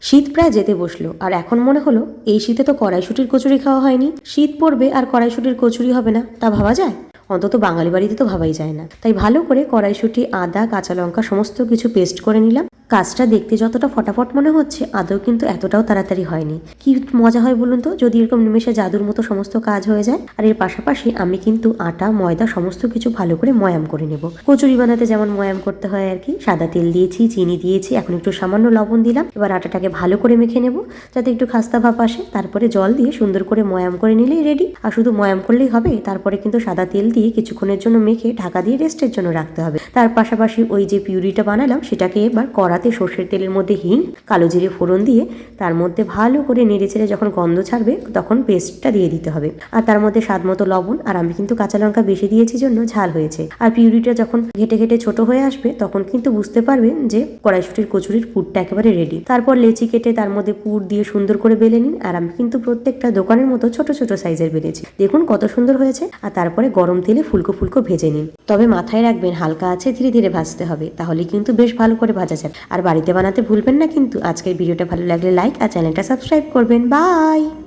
শীত প্রায় যেতে বসলো, আর এখন মনে হলো এই শীতে তো কড়াইশুঁটির কচুরি খাওয়া হয়নি। শীত পড়বে আর কড়াইশুঁটির কচুরি হবে না, তা ভাবা যায়? অন্তত বাঙালি বাড়িতে তো ভাবাই যায় না। তাই ভালো করে কড়াইশুঁটি, আদা, কাঁচা লঙ্কা সমস্ত কিছু পেস্ট করে নিলাম। কাজটা দেখতে যতটা ফটাফট মনে হচ্ছে, আদৌ কিন্তু এতটাও তাড়াতাড়ি হয়নি। কি মজা হয় বলুন তো যদি এরকম নিমেষে জাদুর মতো সমস্ত কাজ হয়ে যায়। আর এর পাশাপাশি আমি কিন্তু আটা, ময়দা সমস্ত কিছু ভালো করে ময়াম করে নেব। কচুরি বানাতে যেমন ময়াম করতে হয় আর কি। সাদা তেল দিয়েছি, চিনি দিয়েছি, এখন একটু সামান্য লবণ দিলাম। এবার আটাটাকে ভালো করে মেখে নেব যাতে একটু খাস্তা ভাব আসে। তারপরে জল দিয়ে সুন্দর করে ময়াম করে নিলেই রেডি। আর শুধু ময়াম করলেই হবে, তারপরে কিন্তু সাদা তেল দিয়ে কিছুক্ষণের জন্য মেখে ঢাকা দিয়ে রেস্টের জন্য রাখতে হবে। তার পাশাপাশি ওই যে পিউরিটা বানালাম সেটাকে এবার কড়াতে সর্ষের তেলের মধ্যে হিং, কালো জিরে ফোড়ন দিয়ে তার মধ্যে ভালো করে নেড়েচেড়ে যখন গন্ধ ছাড়বে তখন পেস্টটা দিয়ে দিতে হবে। আর তার মধ্যে স্বাদ মতো লবণ, আর আমি কিন্তু কাঁচা লঙ্কা বেশি দিয়েছি জন্য ঝাল হয়েছে। আর পিউরিটা যখন ঘেটে ঘেটে ছোট হয়ে আসবে তখন কিন্তু বুঝতে পারবেন যে কড়াইশুঁটির কচুরির পুরটা একেবারে রেডি। তারপর লেচি কেটে তার মধ্যে পুর দিয়ে সুন্দর করে বেলে নিন। আর আমি কিন্তু প্রত্যেকটা দোকানের মতো ছোট ছোট সাইজের বেলেছি, দেখুন কত সুন্দর হয়েছে। আর তারপরে গরম তেলে ফুলকো ফুলকো ভেজে নিন। তবে মাথায় রাখবেন হালকা আছে ধীরে ধীরে ভাজতে হবে, তাহলে কিন্তু বেশ ভালো করে ভাজা যাবে। আর বাড়িতে বানাতে ভুলবেন না কিন্তু। আজকের ভিডিওটা ভালো লাগলে লাইক আর চ্যানেলটা সাবস্ক্রাইব করবেন। বাই।